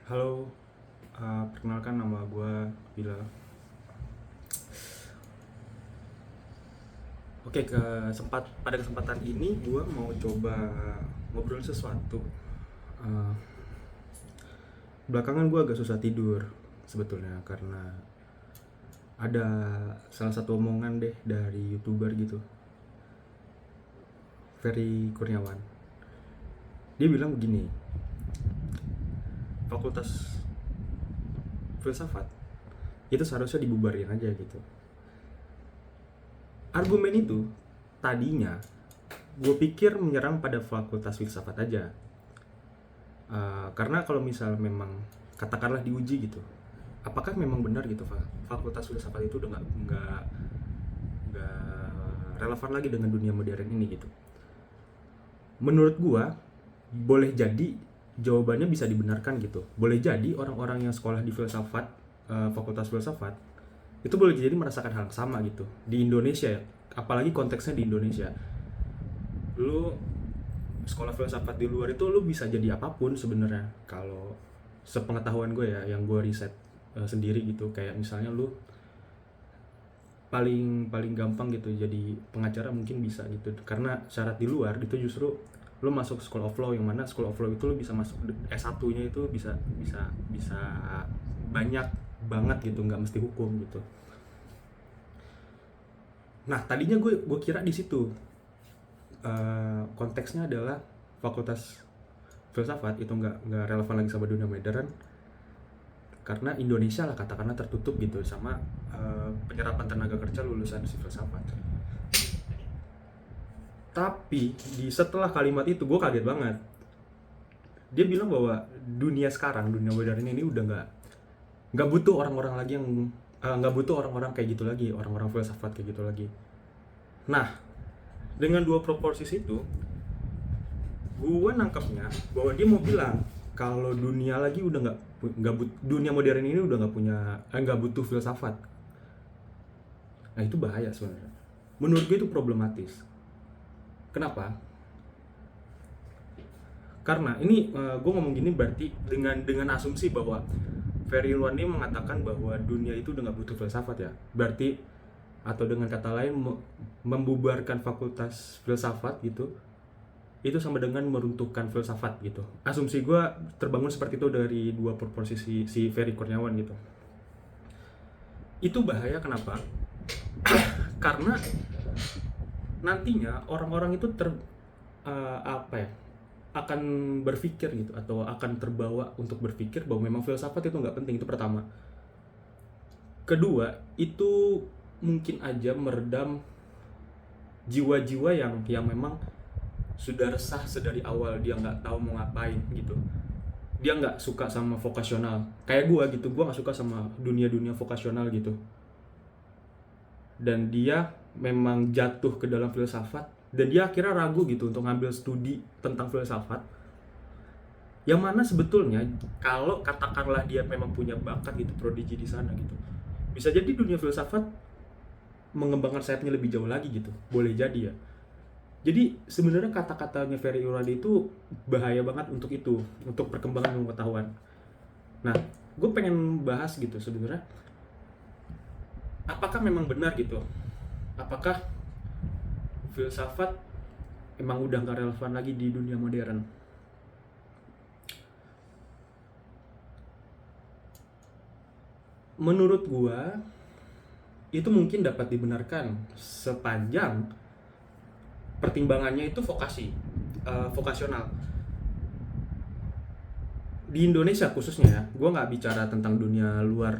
Halo, perkenalkan nama gue Bilal. Oke, pada kesempatan ini gue mau coba ngobrol sesuatu. Eh, Belakangan gue agak susah tidur sebetulnya karena ada salah satu omongan deh dari YouTuber gitu, Ferry Kurniawan. Dia bilang begini, fakultas filsafat itu seharusnya dibubarin aja gitu. Argumen itu tadinya gue pikir menyerang pada fakultas filsafat aja. Karena kalau misal memang katakanlah diuji gitu, apakah memang benar gitu fakultas filsafat itu udah nggak relevan lagi dengan dunia modern ini gitu. Menurut gua boleh jadi jawabannya bisa dibenarkan gitu. Boleh jadi orang-orang yang sekolah di filsafat, fakultas filsafat itu boleh jadi merasakan hal yang sama gitu di Indonesia ya, apalagi konteksnya di Indonesia. Lu sekolah filsafat di luar itu lu bisa jadi apapun sebenarnya, kalau sepengetahuan gue ya, yang gue riset sendiri gitu. Kayak misalnya lu paling paling gampang gitu jadi pengacara mungkin bisa gitu, karena syarat di luar itu justru lu masuk School of Law, yang mana School of Law itu lu bisa masuk S1-nya itu bisa bisa bisa banyak banget gitu, nggak mesti hukum gitu. Nah tadinya gue kira di situ konteksnya adalah fakultas filsafat itu nggak relevan lagi sama dunia modern, karena Indonesia lah katakanlah tertutup gitu sama penyerapan tenaga kerja lulusan si filsafat. Tapi di setelah kalimat itu gue kaget banget. Dia bilang bahwa dunia sekarang, dunia modern ini udah nggak butuh orang-orang lagi yang nggak butuh orang-orang kayak gitu lagi, orang-orang filsafat kayak gitu lagi. Nah, dengan dua proporsi itu, gue nangkepnya bahwa dia mau bilang kalau dunia lagi udah dunia modern ini udah nggak butuh filsafat. Nah itu bahaya sebenarnya. Menurut gue itu problematis. Kenapa? Karena ini gue ngomong gini berarti dengan asumsi bahwa Ferry Luandi mengatakan bahwa dunia itu udah nggak butuh filsafat ya. Berarti atau dengan kata lain membubarkan fakultas filsafat gitu, itu sama dengan meruntuhkan filsafat gitu. Asumsi gue terbangun seperti itu dari dua proporsi si Ferry Kurniawan gitu. Itu bahaya kenapa? Karena nantinya orang-orang itu apa ya, akan berpikir gitu, atau akan terbawa untuk berpikir bahwa memang filsafat itu nggak penting. Itu pertama. Kedua, itu mungkin aja meredam jiwa-jiwa yang memang sudah resah sedari awal, dia nggak tahu mau ngapain gitu. Dia nggak suka sama vokasional kayak gue gitu. Gue nggak suka sama dunia vokasional gitu, dan dia memang jatuh ke dalam filsafat, dan dia akhirnya ragu gitu untuk ngambil studi tentang filsafat, yang mana sebetulnya kalau katakanlah dia memang punya bakat gitu, prodigi di sana gitu, bisa jadi dunia filsafat mengembangkan sayapnya lebih jauh lagi gitu, boleh jadi ya. Jadi sebenarnya kata-katanya Ferry Uradi itu bahaya banget untuk itu, untuk perkembangan pengetahuan. Nah, gue pengen bahas gitu sebenarnya, apakah memang benar gitu, apakah filsafat emang udah nggak relevan lagi di dunia modern. Menurut gua itu mungkin dapat dibenarkan sepanjang pertimbangannya itu vokasional. Di Indonesia khususnya ya, gua nggak bicara tentang dunia luar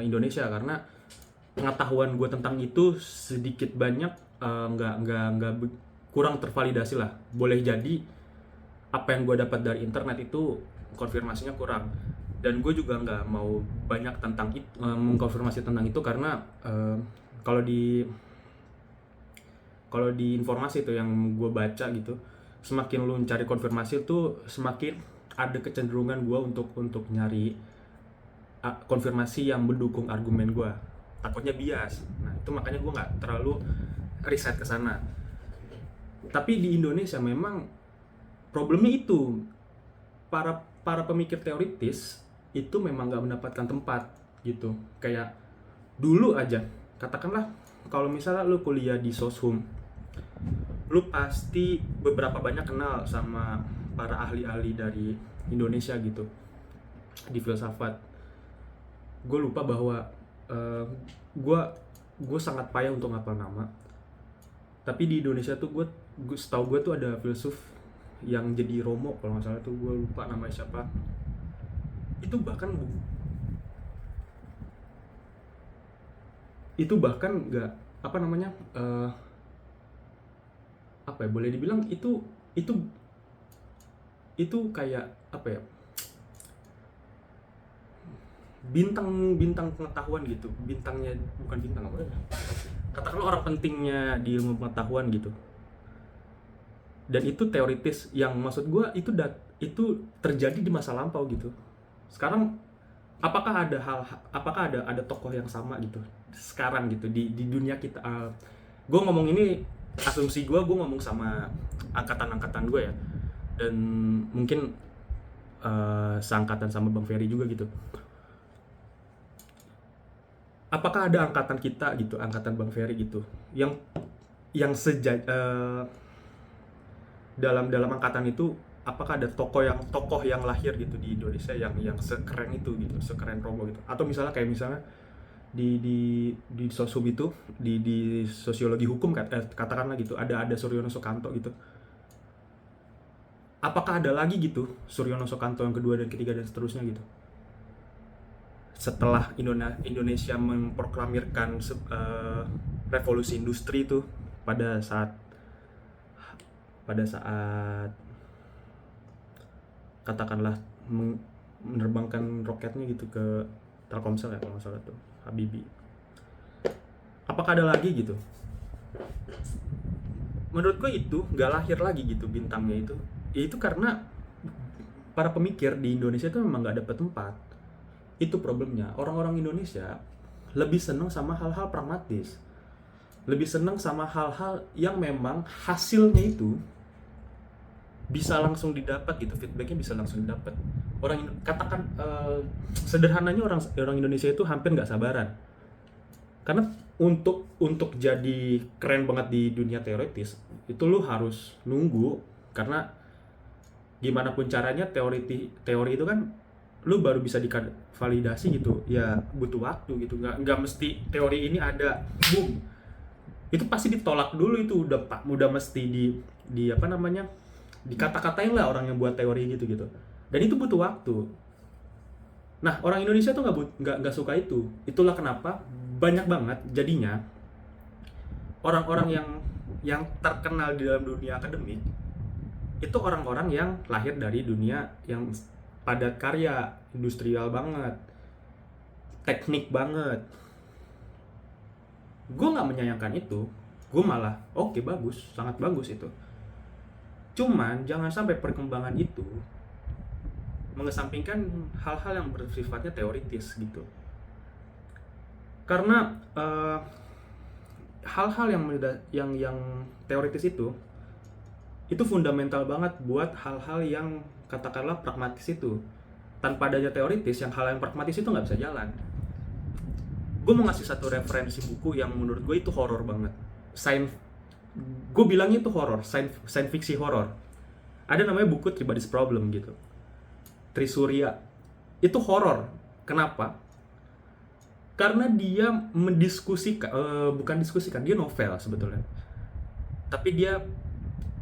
Indonesia, karena pengetahuan gue tentang itu sedikit banyak nggak kurang tervalidasi lah. Boleh jadi apa yang gue dapat dari internet itu konfirmasinya kurang, dan gue juga nggak mau banyak tentang itu, mengkonfirmasi tentang itu, karena kalau di informasi itu yang gue baca gitu, semakin lu cari konfirmasi itu semakin ada kecenderungan gue untuk nyari konfirmasi yang mendukung argumen gue, takutnya bias. Nah itu makanya gue nggak terlalu riset ke sana. Tapi di Indonesia memang problemnya itu, para para pemikir teoritis itu memang nggak mendapatkan tempat gitu. Kayak dulu aja, katakanlah kalau misalnya lu kuliah di Soshum, lu pasti beberapa banyak kenal sama para ahli-ahli dari Indonesia gitu di filsafat. Gue lupa bahwa gue sangat payah untuk ngapal nama, tapi di Indonesia tuh gue setahu gue tuh ada filsuf yang jadi Romo kalau nggak salah tuh, gue lupa namanya siapa. Itu bahkan nggak apa namanya apa ya, boleh dibilang itu kayak apa ya, bintang pengetahuan gitu, bintangnya bukan bintang apa ya, katakanlah orang pentingnya di ilmu pengetahuan gitu. Dan itu teoritis, yang maksud gue itu terjadi di masa lampau gitu. Sekarang apakah ada tokoh yang sama gitu sekarang gitu di dunia kita? Gue ngomong ini asumsi gue ngomong sama angkatan gue ya, dan mungkin seangkatan sama Bang Ferry juga gitu. Apakah ada angkatan kita gitu, angkatan Bang Ferry gitu, yang dalam angkatan itu, apakah ada tokoh yang lahir gitu di Indonesia yang sekeren itu gitu, sekeren Romo gitu? Atau misalnya di sosum itu, di sosiologi hukum katakanlah gitu, ada Suryono Sukanto gitu. Apakah ada lagi gitu Suryono Sukanto yang kedua dan ketiga dan seterusnya gitu? Setelah Indonesia memproklamirkan revolusi industri itu pada saat katakanlah menerbangkan roketnya gitu ke Telkomsel ya kalau nggak salah tuh, Habibie. Apakah ada lagi gitu? Menurut gue itu nggak lahir lagi gitu bintangnya itu. Ya itu karena para pemikir di Indonesia itu memang nggak dapat tempat. Itu problemnya. Orang-orang Indonesia lebih senang sama hal-hal pragmatis, lebih senang sama hal-hal yang memang hasilnya itu bisa langsung didapat gitu, feedbacknya bisa langsung didapat. Sederhananya orang Indonesia itu hampir nggak sabaran, karena untuk jadi keren banget di dunia teoritis itu lu harus nunggu, karena gimana pun caranya teori itu kan lu baru bisa divalidasi gitu ya, butuh waktu gitu. Nggak mesti teori ini ada boom itu pasti ditolak dulu, itu udah mesti di apa namanya, dikata-katain lah orang yang buat teori gitu, dan itu butuh waktu. Nah, orang Indonesia tuh nggak suka itu. Itulah kenapa banyak banget jadinya orang-orang yang terkenal di dalam dunia akademik itu orang-orang yang lahir dari dunia yang padat karya, industrial banget, teknik banget. Gue nggak menyayangkan itu, gue malah oke, bagus, sangat bagus itu. Cuman jangan sampai perkembangan itu mengesampingkan hal-hal yang bersifatnya teoritis gitu. Karena hal-hal yang teoritis itu fundamental banget buat hal-hal yang katakanlah pragmatis itu. Tanpa adanya teoritis, hal yang pragmatis itu nggak bisa jalan. Gue mau ngasih satu referensi buku yang menurut gue itu horor banget. Gue bilangnya itu horor, science fiction horor. Ada namanya buku Tribody's Problem gitu, Trisurya. Itu horor. Kenapa? Karena dia bukan diskusikan, dia novel sebetulnya. Tapi dia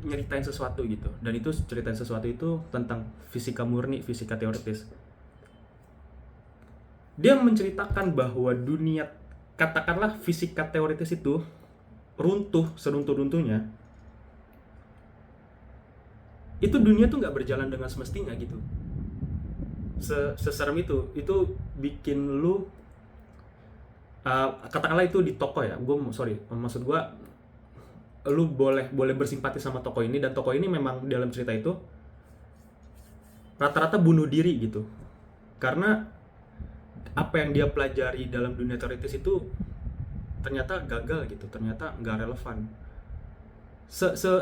nyeritain sesuatu gitu, dan itu ceritain sesuatu itu tentang fisika murni, fisika teoritis. Dia menceritakan bahwa dunia, katakanlah fisika teoritis itu runtuh seruntuh-runtuhnya, itu dunia tuh nggak berjalan dengan semestinya gitu. Seserem itu bikin lu katakanlah itu di toko ya, maksud gue lu boleh bersimpati sama tokoh ini, dan tokoh ini memang dalam cerita itu rata-rata bunuh diri gitu, karena apa yang dia pelajari dalam dunia teoritis itu ternyata gagal gitu, ternyata nggak relevan.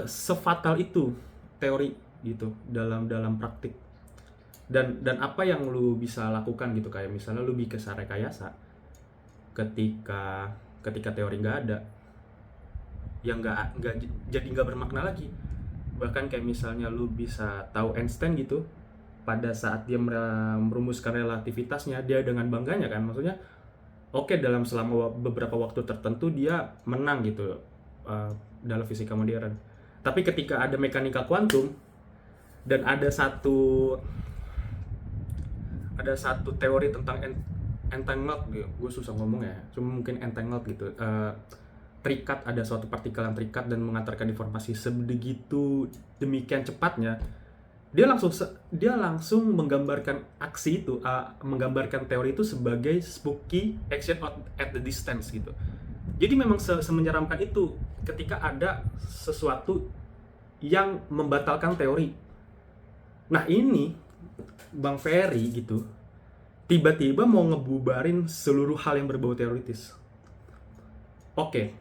Sefatal itu teori gitu dalam praktik. dan apa yang lu bisa lakukan gitu, kayak misalnya lu bikin rekayasa ketika ketika teori nggak ada, yang nggak jadi nggak bermakna lagi. Bahkan kayak misalnya lu bisa tahu Einstein gitu, pada saat dia merumuskan relativitasnya, dia dengan bangganya kan, maksudnya oke, dalam selama beberapa waktu tertentu dia menang gitu dalam fisika modern. Tapi ketika ada mekanika kuantum dan ada satu teori tentang entangled gitu, gue susah ngomong ya, cuma mungkin entangled gitu, terikat, ada suatu partikel yang terikat dan mengantarkan informasi sebegitu demikian cepatnya, dia langsung menggambarkan aksi itu, menggambarkan teori itu sebagai spooky action at the distance gitu. Jadi memang semenyeramkan itu ketika ada sesuatu yang membatalkan teori. Nah ini Bang Ferry gitu tiba-tiba mau ngebubarin seluruh hal yang berbau teoritis. Oke,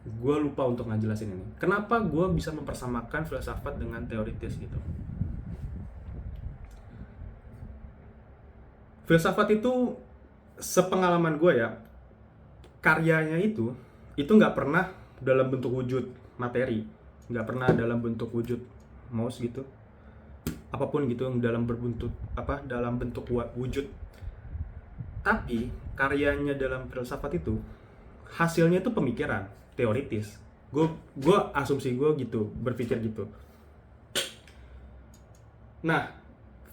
gue lupa untuk ngejelasin ini. Kenapa gue bisa mempersamakan filsafat dengan teoritis gitu? Filsafat itu, sepengalaman gue ya, karyanya itu nggak pernah dalam bentuk wujud materi, nggak pernah dalam bentuk wujud mouse gitu, apapun gitu yang dalam bentuk wujud. Tapi karyanya dalam filsafat itu hasilnya itu pemikiran teoritis. Gue asumsi gue gitu, berpikir gitu. Nah,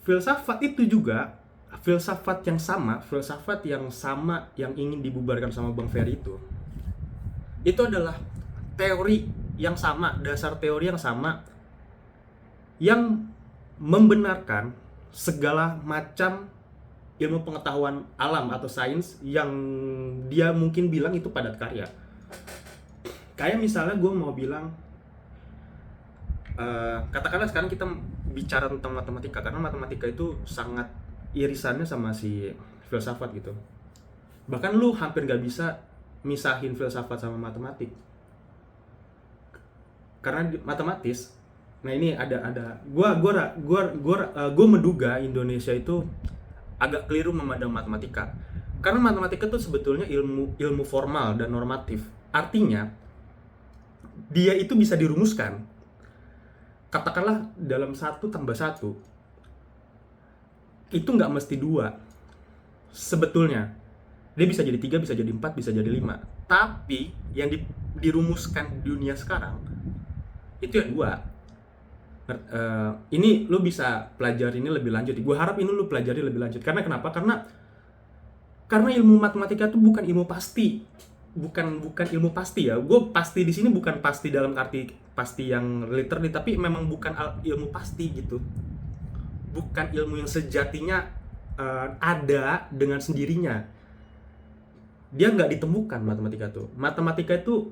filsafat itu juga filsafat yang sama yang ingin dibubarkan sama Bang Ferry itu adalah teori yang sama, dasar teori yang sama, yang membenarkan segala macam ilmu pengetahuan alam atau sains yang dia mungkin bilang itu padat karya. Kayak misalnya gue mau bilang, katakanlah sekarang kita bicara tentang matematika, karena matematika itu sangat irisannya sama si filsafat gitu. Bahkan lu hampir gak bisa misahin filsafat sama matematik, karena matematis. Nah ini gue menduga Indonesia itu agak keliru memandang matematika, karena matematika itu sebetulnya ilmu formal dan normatif. Artinya dia itu bisa dirumuskan, katakanlah dalam 1 tambah 1 itu nggak mesti 2 sebetulnya. Dia bisa jadi 3, bisa jadi 4, bisa jadi 5. Tapi yang dirumuskan di dunia sekarang itu ya 2. Ini lu bisa pelajari ini lebih lanjut. Gue harap ini lu pelajari lebih lanjut. Karena kenapa? Karena ilmu matematika itu bukan ilmu pasti. Bukan ilmu pasti ya. Gue pasti di sini bukan pasti dalam arti pasti yang literally, tapi memang bukan ilmu pasti gitu. Bukan ilmu yang sejatinya ada dengan sendirinya. Dia nggak ditemukan matematika tuh. Matematika itu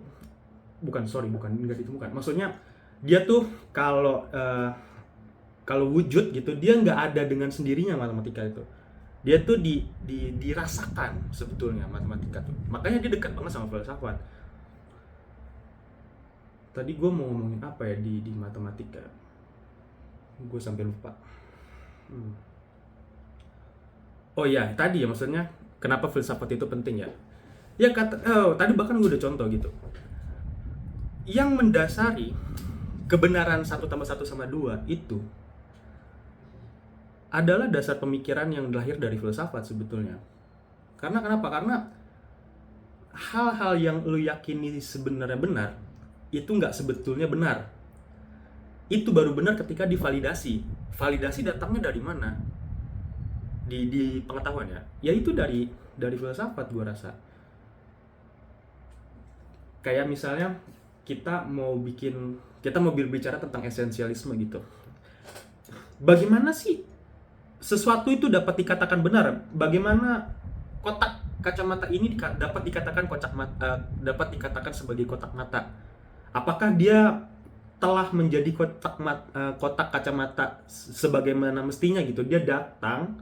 bukan nggak ditemukan. Maksudnya dia tuh kalau wujud gitu, dia nggak ada dengan sendirinya matematika itu. Dia tuh dirasakan sebetulnya matematika tuh. Makanya dia dekat banget sama filsafat. Tadi gue mau ngomongin apa ya di matematika? Gue sampai lupa. Oh ya, tadi ya maksudnya kenapa filsafat itu penting ya? Ya tadi bahkan gue udah contoh gitu. Yang mendasari kebenaran 1 tambah 1 sama 2 itu adalah dasar pemikiran yang lahir dari filsafat sebetulnya. Karena kenapa? Karena hal-hal yang lu yakini sebenarnya benar itu nggak sebetulnya benar. Itu baru benar ketika divalidasi. Validasi datangnya dari mana? Di pengetahuan ya. Yaitu dari filsafat, gue rasa. Kayak misalnya kita mau berbicara tentang esensialisme gitu. Bagaimana sih sesuatu itu dapat dikatakan benar? Bagaimana kotak kacamata ini dapat dikatakan sebagai kotak mata? Apakah dia telah menjadi kotak kacamata sebagaimana mestinya gitu? Dia datang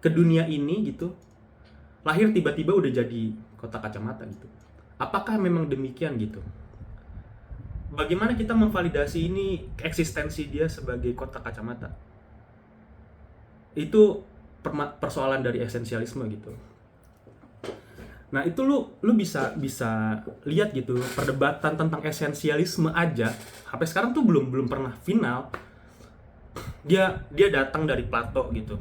ke dunia ini gitu, lahir tiba-tiba udah jadi kotak kacamata gitu. Apakah memang demikian gitu? Bagaimana kita memvalidasi ini eksistensi dia sebagai kotak kacamata? Itu persoalan dari esensialisme gitu. Nah itu lu bisa lihat gitu, perdebatan tentang esensialisme aja sampai sekarang tuh belum pernah final. Dia datang dari Plato gitu,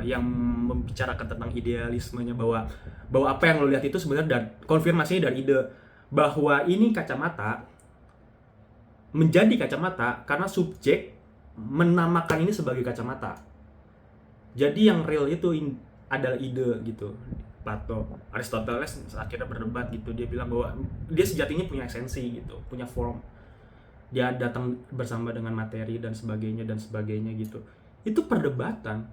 yang membicarakan tentang idealismenya, bahwa apa yang lo lihat itu sebenarnya dan konfirmasinya dari ide bahwa ini kacamata menjadi kacamata karena subjek menamakan ini sebagai kacamata. Jadi yang real itu adalah ide gitu. Plato, Aristoteles akhirnya berdebat gitu, dia bilang bahwa dia sejatinya punya esensi gitu, punya form, dia datang bersama dengan materi dan sebagainya gitu. Itu perdebatan,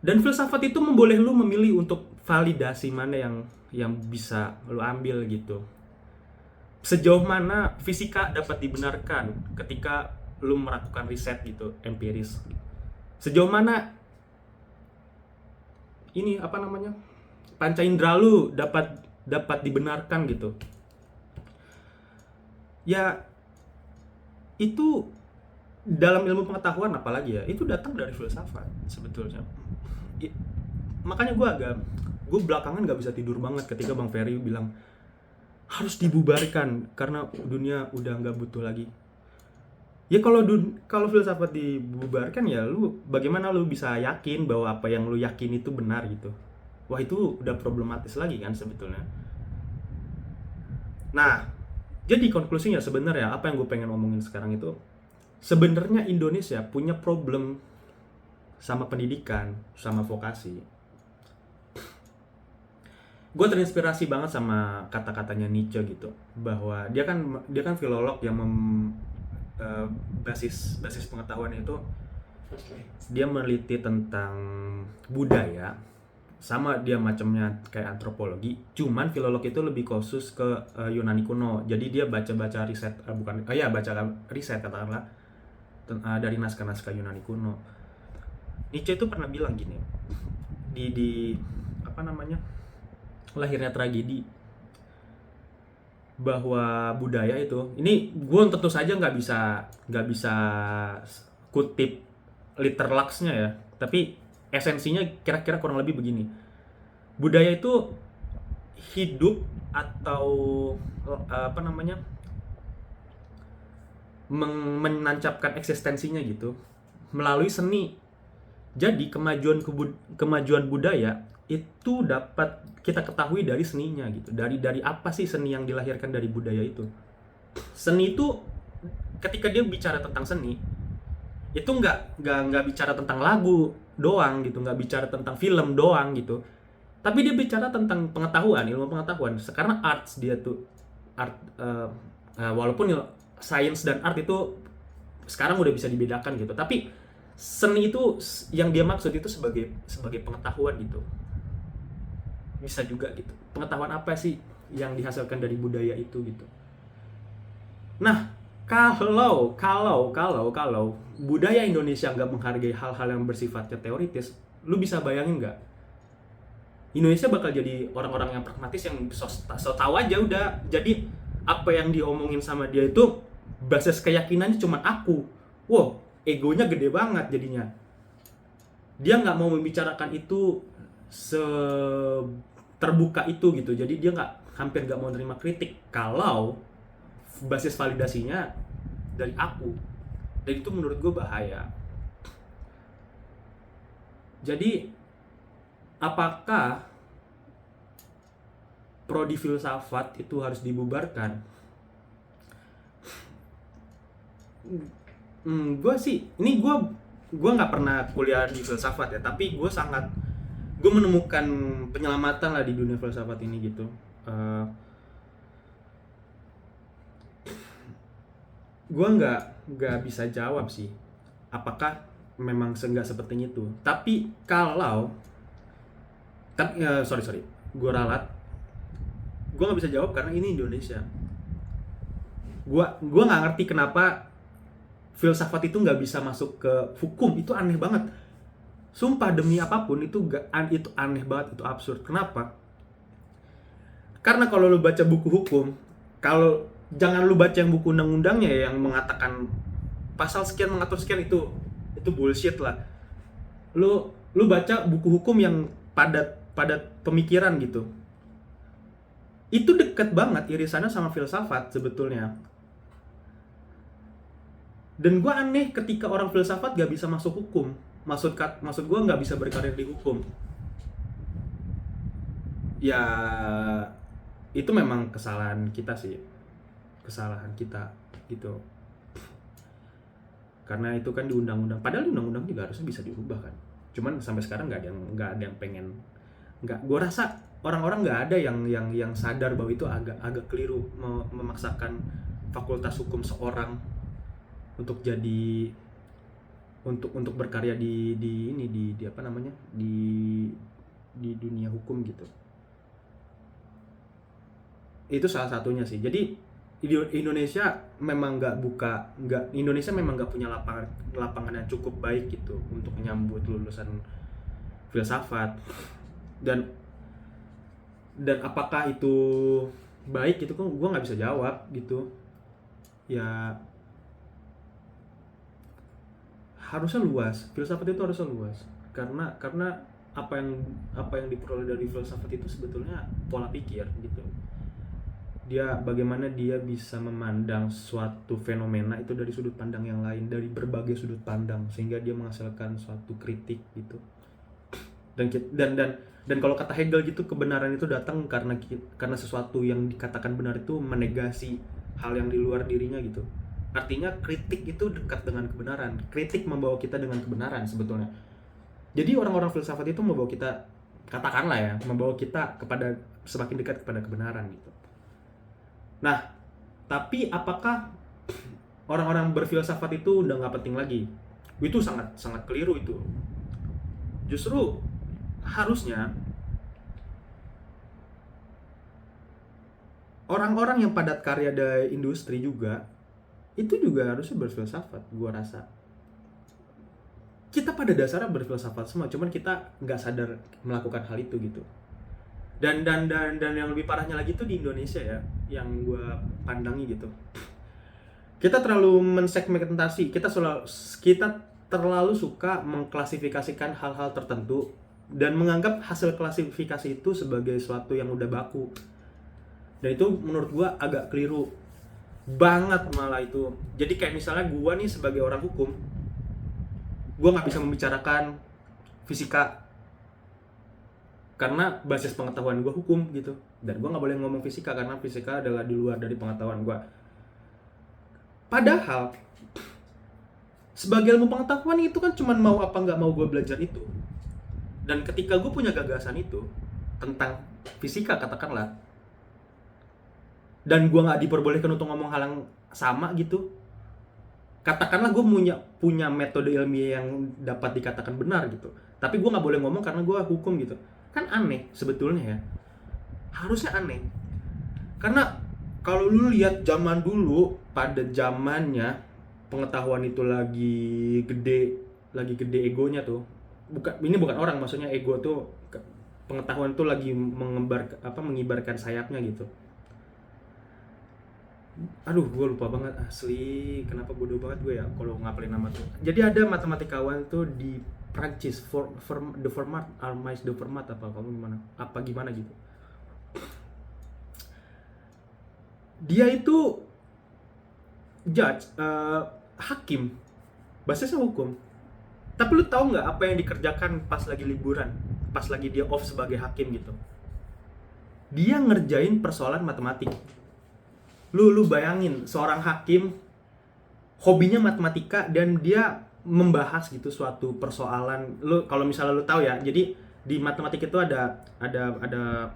dan filsafat itu memboleh lu memilih untuk validasi mana yang bisa lu ambil gitu. Sejauh mana fisika dapat dibenarkan ketika lu melakukan riset gitu, empiris. Sejauh mana ini panca indera lu dapat dibenarkan gitu. Ya itu dalam ilmu pengetahuan apalagi ya, itu datang dari filsafat sebetulnya. Makanya gue belakangan gak bisa tidur banget ketika Bang Ferry bilang harus dibubarkan karena dunia udah gak butuh lagi. Ya kalau filsafat dibubarkan, ya bagaimana lu bisa yakin bahwa apa yang lu yakin itu benar gitu? Wah, itu udah problematis lagi kan sebetulnya. Nah, jadi konklusinya sebenarnya apa yang gue pengen omongin sekarang itu, sebenarnya Indonesia punya problem sama pendidikan, sama vokasi. Gue terinspirasi banget sama kata-katanya Nietzsche gitu, bahwa dia kan filolog yang basis pengetahuan itu dia meneliti tentang budaya, sama dia macamnya kayak antropologi, cuman filolog itu lebih khusus ke Yunani kuno. Jadi dia baca riset baca riset katakanlah dari naskah-naskah Yunani kuno. Nietzsche itu pernah bilang gini di Lahirnya Tragedi, bahwa budaya itu, ini gue tentu saja nggak bisa kutip literlaksnya ya, tapi esensinya kira-kira kurang lebih begini. Budaya itu hidup atau menancapkan eksistensinya gitu melalui seni. Jadi kemajuan budaya itu dapat kita ketahui dari seninya gitu. Dari apa sih seni yang dilahirkan dari budaya itu? Seni itu ketika dia bicara tentang seni itu nggak bicara tentang lagu doang gitu, nggak bicara tentang film doang gitu, tapi dia bicara tentang pengetahuan, ilmu pengetahuan. Karena arts dia tuh walaupun sains dan art itu sekarang udah bisa dibedakan gitu, tapi seni itu yang dia maksud itu sebagai pengetahuan gitu. Bisa juga gitu, pengetahuan apa sih yang dihasilkan dari budaya itu gitu. Nah, kalau budaya Indonesia nggak menghargai hal-hal yang bersifatnya teoritis, lu bisa bayangin nggak? Indonesia bakal jadi orang-orang yang pragmatis, yang so tahu aja udah. Jadi apa yang diomongin sama dia itu basis keyakinannya cuma aku. Wow, egonya gede banget jadinya. Dia nggak mau membicarakan itu terbuka itu gitu. Jadi dia hampir nggak mau nerima kritik kalau basis validasinya dari aku. Dan itu menurut gue bahaya. Jadi apakah prodi filsafat itu harus dibubarkan? Gue sih, ini gue nggak pernah kuliah di filsafat ya, tapi gue menemukan penyelamatan lah di dunia filsafat ini gitu. Gue nggak bisa jawab sih apakah memang nggak seperti itu. Tapi sorry, gue ralat. Gue nggak bisa jawab karena ini Indonesia. Gue nggak ngerti kenapa filsafat itu nggak bisa masuk ke hukum. Itu aneh banget. Sumpah demi apapun itu aneh banget, itu absurd. Kenapa? Karena kalau lu baca buku hukum, jangan lu baca yang buku undang-undangnya yang mengatakan pasal sekian mengatur sekian, itu bullshit lah. lu baca buku hukum yang padat pemikiran gitu, itu deket banget irisannya sama filsafat sebetulnya. Dan gue aneh ketika orang filsafat gak bisa masuk hukum. Maksud gue gak bisa berkarir di hukum. Ya itu memang kesalahan kita sih, kesalahan kita gitu. Karena itu kan di undang-undang, padahal di undang-undang juga harusnya bisa diubah kan. Cuman sampai sekarang nggak ada yang pengen, nggak, gue rasa orang-orang nggak ada yang sadar bahwa itu agak keliru memaksakan fakultas hukum seorang untuk jadi untuk berkarya di ini di apa namanya di dunia hukum gitu. Itu salah satunya sih. Jadi Indonesia memang Indonesia memang nggak punya lapangan yang cukup baik gitu untuk menyambut lulusan filsafat. Dan apakah itu baik itu kan gue nggak bisa jawab gitu ya. Harusnya luas, filsafat itu harusnya luas, karena apa yang diperoleh dari filsafat itu sebetulnya pola pikir gitu. Bagaimana dia bisa memandang suatu fenomena itu dari sudut pandang yang lain, dari berbagai sudut pandang, sehingga dia menghasilkan suatu kritik gitu. Dan kalau kata Hegel gitu, kebenaran itu datang karena sesuatu yang dikatakan benar itu menegasi hal yang di luar dirinya gitu. Artinya kritik itu dekat dengan kebenaran. Kritik membawa kita dengan kebenaran sebetulnya. Jadi orang-orang filsafat itu membawa kita, katakanlah ya, membawa kita semakin dekat kepada kebenaran gitu. Nah, tapi apakah orang-orang berfilsafat itu udah nggak penting lagi? Itu sangat keliru itu. Justru harusnya orang-orang yang padat karya dari industri juga itu juga harusnya berfilsafat, gua rasa. Kita pada dasarnya berfilsafat semua, cuman kita nggak sadar melakukan hal itu gitu. Dan yang lebih parahnya lagi tuh di Indonesia ya, yang gua pandangi gitu. Kita terlalu mensegmentasi, kita terlalu suka mengklasifikasikan hal-hal tertentu dan menganggap hasil klasifikasi itu sebagai sesuatu yang udah baku. Dan itu menurut gua agak keliru banget malah itu. Jadi kayak misalnya gue nih sebagai orang hukum, gue nggak bisa membicarakan fisika karena basis pengetahuan gue hukum gitu, dan gue nggak boleh ngomong fisika karena fisika adalah di luar dari pengetahuan gue. Padahal sebagai ilmu pengetahuan itu kan cuman mau apa nggak mau gue belajar itu. Dan ketika gue punya gagasan itu tentang fisika katakanlah, dan gue nggak diperbolehkan untuk ngomong hal yang sama gitu, katakanlah gue punya metode ilmiah yang dapat dikatakan benar gitu, tapi gue nggak boleh ngomong karena gue hukum gitu, kan aneh sebetulnya ya. Harusnya aneh, karena kalau lu lihat zaman dulu, pada zamannya pengetahuan itu lagi gede egonya tuh. Bukan orang, maksudnya ego tuh, pengetahuan tuh lagi mengibarkan sayapnya gitu. Aduh, gue lupa banget asli, kenapa bodoh banget gue ya kalau ngapalin nama tuh. Jadi ada matematikawan tuh di Prancis, de Fermat, Armais de Fermat apa gimana gitu. Dia itu judge, hakim, basisnya hukum. Tapi lu tahu nggak apa yang dikerjakan pas lagi liburan, pas lagi dia off sebagai hakim gitu? Dia ngerjain persoalan matematik. Lu bayangin seorang hakim hobinya matematika dan dia membahas gitu suatu persoalan. Lu kalau misalnya lu tahu ya, jadi di matematika itu ada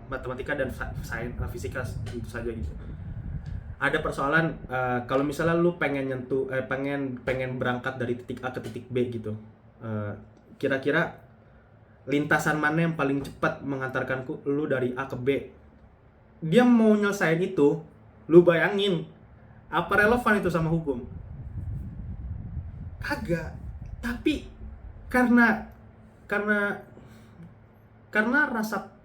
matematika dan sains, fisika itu saja gitu. Ada persoalan, kalau misalnya lu pengen pengen berangkat dari titik A ke titik B gitu, kira-kira lintasan mana yang paling cepat mengantarkan lu dari A ke B. Dia mau nyelesain itu. Lu bayangin, apa relevan itu sama hukum? Kagak. Tapi karena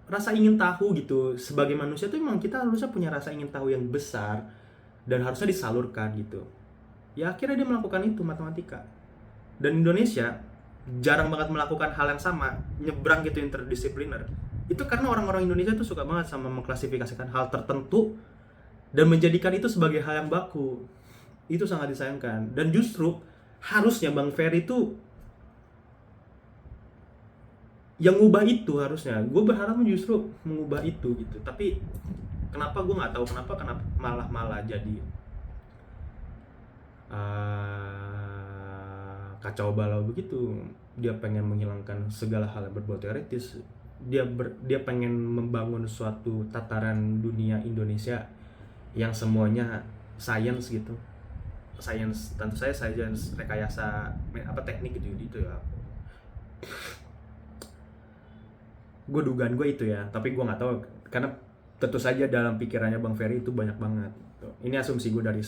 rasa ingin tahu gitu, sebagai manusia tuh memang kita harusnya punya rasa ingin tahu yang besar dan harusnya disalurkan gitu. Ya akhirnya dia melakukan itu, matematika. Dan Indonesia jarang banget melakukan hal yang sama, nyebrang gitu interdisipliner. Itu karena orang-orang Indonesia tuh suka banget sama mengklasifikasikan hal tertentu dan menjadikan itu sebagai hal yang baku. Itu sangat disayangkan. Dan justru harusnya Bang Ferry itu yang ngubah itu harusnya. Gue berharap justru mengubah itu gitu. Tapi kenapa gue nggak tahu kenapa malah jadi kacau balau begitu. Dia pengen menghilangkan segala hal yang berbau teoritis. Dia pengen membangun suatu tataran dunia Indonesia yang semuanya science gitu. Science, tentu saya science rekayasa teknik gitu ya. Gue dugaan gue itu ya, tapi gue nggak tahu karena tentu saja dalam pikirannya Bang Ferry itu banyak banget. Ini asumsi gue dari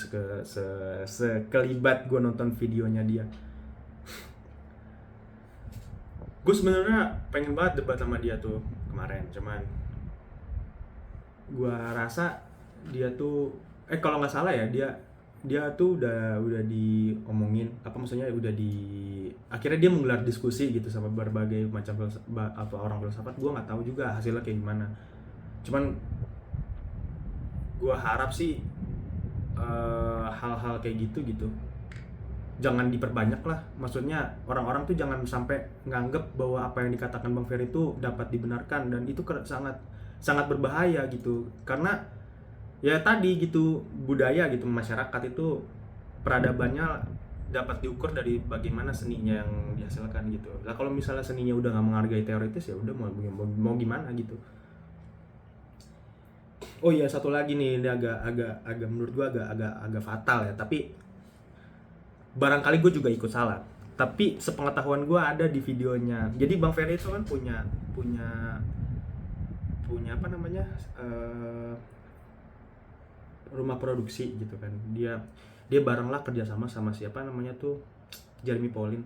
sekelibat gue nonton videonya dia. Gue sebenarnya pengen banget debat sama dia tuh kemarin, cuman gue rasa dia tuh kalau nggak salah ya dia tuh udah diomongin maksudnya akhirnya dia menggelar diskusi gitu sama berbagai macam orang filsafat. Gue nggak tahu juga hasilnya kayak gimana, cuman gue harap sih hal-hal kayak gitu jangan diperbanyak lah. Maksudnya orang-orang tuh jangan sampai nganggep bahwa apa yang dikatakan Bang Ferry itu dapat dibenarkan, dan itu sangat berbahaya gitu. Karena ya tadi gitu, budaya gitu, masyarakat itu peradabannya dapat diukur dari bagaimana seninya yang dihasilkan gitu. Lah kalau misalnya seninya udah nggak menghargai teoritis, ya udah mau gimana gitu. Oh iya, satu lagi nih, ini agak menurut gua agak fatal ya, tapi barangkali gue juga ikut salah. Tapi sepengetahuan gue ada di videonya. Jadi Bang Ferry itu kan punya apa namanya, rumah produksi gitu kan. Dia bareng lah kerjasama sama siapa namanya tuh, Jeremy Pauline.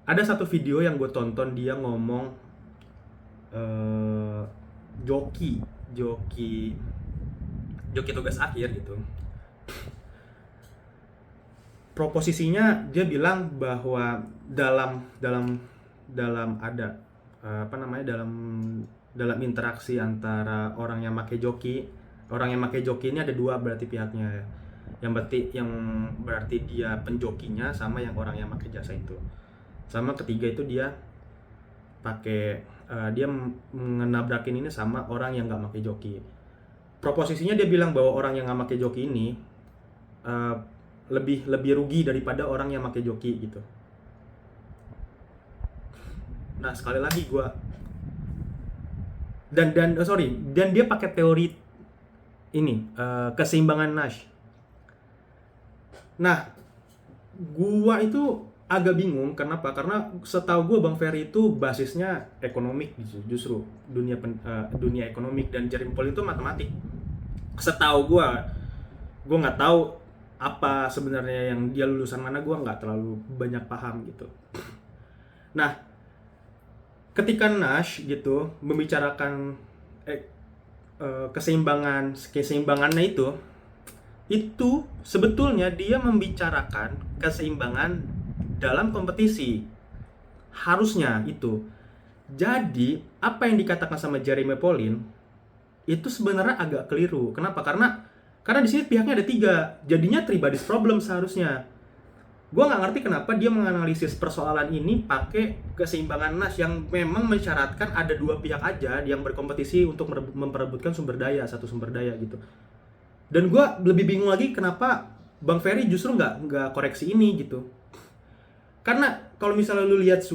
Ada satu video yang gue tonton, dia ngomong joki tugas akhir gitu. Proposisinya dia bilang bahwa dalam ada dalam interaksi antara orang yang pakai joki ini ada dua berarti pihaknya, yang berarti dia penjokinya sama yang orang yang pakai jasa itu, sama ketiga itu dia dia menabrakin ini sama orang yang nggak pakai joki. Proposisinya dia bilang bahwa orang yang nggak pakai joki ini lebih rugi daripada orang yang pakai joki gitu. Nah sekali lagi gue dan dia pakai teori ini keseimbangan Nash. Nah gue itu agak bingung kenapa, karena setahu gue Bang Ferry itu basisnya ekonomik justru dunia ekonomik, dan Jeremy Pauline itu matematik. Setahu gue nggak tahu apa sebenarnya yang dia lulusan mana, gue nggak terlalu banyak paham gitu. Nah, ketika Nash gitu membicarakan keseimbangannya itu sebetulnya dia membicarakan keseimbangan dalam kompetisi. Harusnya itu. Jadi, apa yang dikatakan sama Jeremy Pauline itu sebenarnya agak keliru. Kenapa? Karena di sini pihaknya ada 3, jadinya tribadis problem seharusnya. Gue nggak ngerti kenapa dia menganalisis persoalan ini pakai keseimbangan Nash yang memang mensyaratkan ada 2 pihak aja yang berkompetisi untuk memperebutkan satu sumber daya gitu. Dan gue lebih bingung lagi kenapa Bang Ferry justru nggak koreksi ini gitu. Karena kalau misalnya lu lihat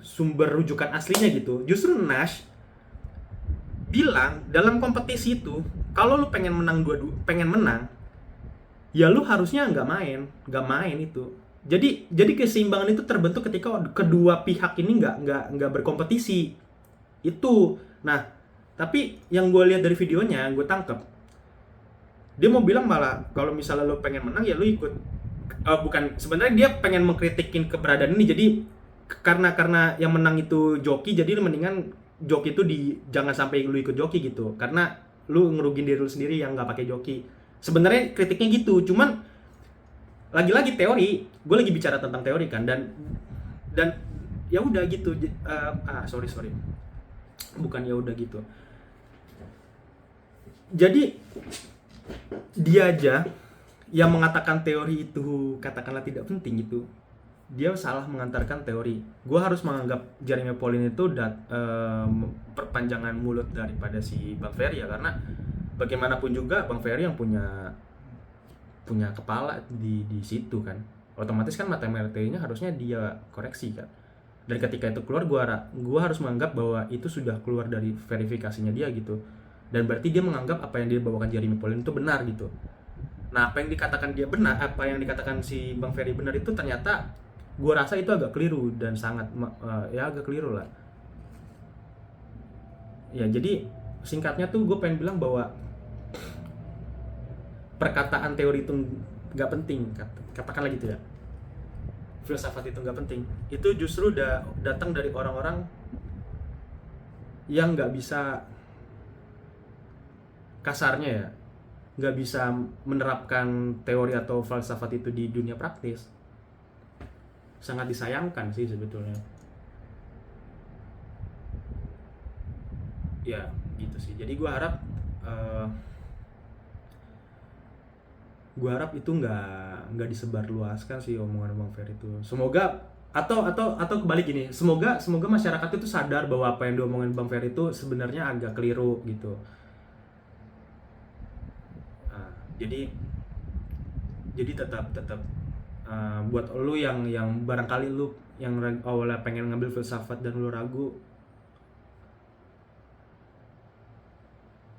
sumber rujukan aslinya gitu, justru Nash bilang dalam kompetisi itu, kalau lu pengen menang ya lu harusnya nggak main itu. Jadi keseimbangan itu terbentuk ketika kedua pihak ini nggak berkompetisi itu. Nah, tapi yang gue lihat dari videonya, gue tangkep dia mau bilang malah kalau misalnya lu pengen menang ya lu ikut. Bukan, sebenarnya dia pengen mengkritikin keberadaan ini. Jadi karena yang menang itu joki, jadi mendingan joki itu jangan sampai lu ikut joki gitu, karena lu ngerugin diri lu sendiri yang nggak pakai joki. Sebenarnya kritiknya gitu, cuman lagi-lagi teori, gue lagi bicara tentang teori kan, dan ya udah gitu. Sorry, bukan ya udah gitu, jadi dia aja yang mengatakan teori itu katakanlah tidak penting itu, dia salah mengantarkan teori. Gue harus menganggap Jeremy Pauline itu perpanjangan mulut daripada si Bang Ferry ya, karena bagaimanapun juga Bang Ferry yang punya kepala di situ kan, otomatis kan matematikanya harusnya dia koreksi kan. Dan ketika itu keluar, gue harus menganggap bahwa itu sudah keluar dari verifikasinya dia gitu, dan berarti dia menganggap apa yang dia bawakan Jeremy Pauline itu benar gitu. Nah, apa yang dikatakan dia benar, apa yang dikatakan si Bang Ferry benar itu ternyata gue rasa itu agak keliru dan sangat ya agak keliru lah. Ya jadi singkatnya tuh gue pengen bilang bahwa perkataan teori itu nggak penting, katakanlah gitu ya. Filsafat itu nggak penting. Itu justru datang dari orang-orang yang nggak bisa, kasarnya ya, nggak bisa menerapkan teori atau filsafat itu di dunia praktis. Sangat disayangkan sih sebetulnya. Ya gitu sih. Jadi gue harap itu nggak disebarluaskan sih omongan Bang Ferry itu. Semoga atau kebalik gini, semoga masyarakat itu sadar bahwa apa yang diomongin Bang Ferry itu sebenarnya agak keliru gitu. Jadi tetap buat lu yang barangkali lu yang awalnya pengen ngambil filsafat dan lu ragu,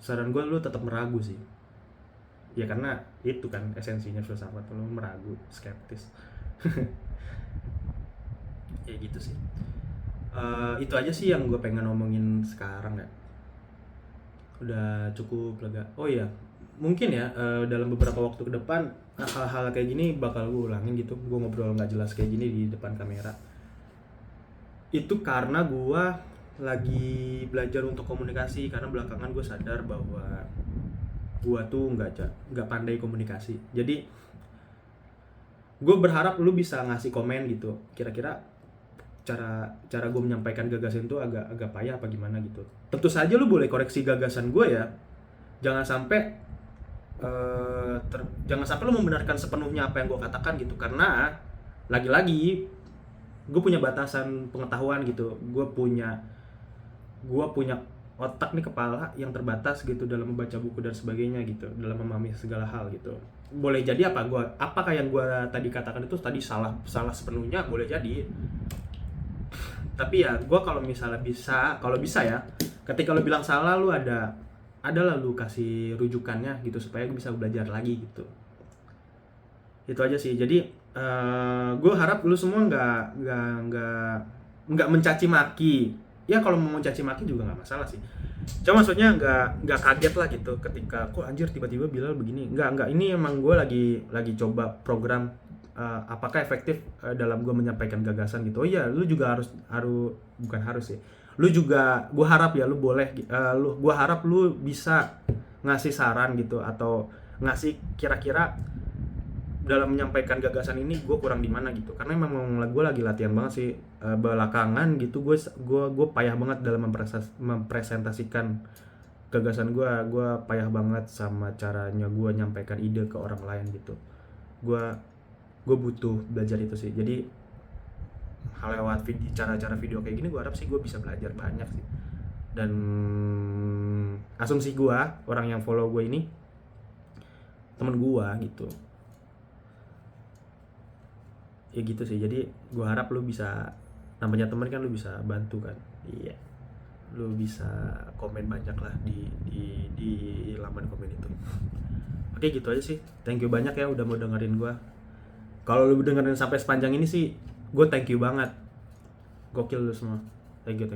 saran gue lu tetap meragu sih ya, karena itu kan esensinya filsafat, lu meragu, skeptis. Ya gitu sih. Itu aja sih yang gue pengen ngomongin sekarang ya, udah cukup lega. Oh iya, mungkin ya dalam beberapa waktu ke depan hal-hal kayak gini bakal gue ulangin gitu, gue ngobrol nggak jelas kayak gini di depan kamera. Itu karena gue lagi belajar untuk komunikasi, karena belakangan gue sadar bahwa gue tuh nggak pandai komunikasi. Jadi gue berharap lu bisa ngasih komen gitu, kira-kira cara gue menyampaikan gagasan itu agak payah apa gimana gitu. Tentu saja lu boleh koreksi gagasan gue ya, jangan sampai lu membenarkan sepenuhnya apa yang gue katakan gitu, karena lagi-lagi gue punya batasan pengetahuan gitu, gue punya otak nih, kepala yang terbatas gitu dalam membaca buku dan sebagainya gitu, dalam memahami segala hal gitu. Boleh jadi apakah yang gue tadi katakan itu tadi salah sepenuhnya, boleh jadi. Tapi ya gue kalau bisa ya, ketika lu bilang salah, lu adalah lu kasih rujukannya gitu supaya gue bisa belajar lagi gitu. Itu aja sih. Jadi gue harap lu semua nggak mencaci maki. Ya kalau mau mencaci maki juga nggak masalah sih. Cuma maksudnya nggak kaget lah gitu ketika kok anjir tiba-tiba Bilal begini. Nggak. Ini emang gue lagi coba program apakah efektif dalam gue menyampaikan gagasan gitu. Oh iya, lu juga harus bukan harus sih. Lu juga, gue harap ya lu boleh, gue harap lu bisa ngasih saran gitu, atau ngasih kira-kira dalam menyampaikan gagasan ini gue kurang di mana gitu. Karena memang gue lagi latihan banget sih belakangan gitu, gue payah banget dalam mempresentasikan gagasan gue payah banget sama caranya gue nyampaikan ide ke orang lain gitu. Gue butuh belajar itu sih. Jadi hal lewat cara-cara video kayak gini gue harap sih gue bisa belajar banyak sih. Dan asumsi gue, orang yang follow gue ini temen gue gitu ya gitu sih. Jadi gue harap lu bisa, namanya teman kan, lu bisa bantu kan. Iya, lu bisa komen banyak lah di laman komen itu. Oke, gitu aja sih. Thank you banyak ya udah mau dengerin gue. Kalau lu dengerin sampai sepanjang ini sih, gue thank you banget. Gokil lu semua. Thank you.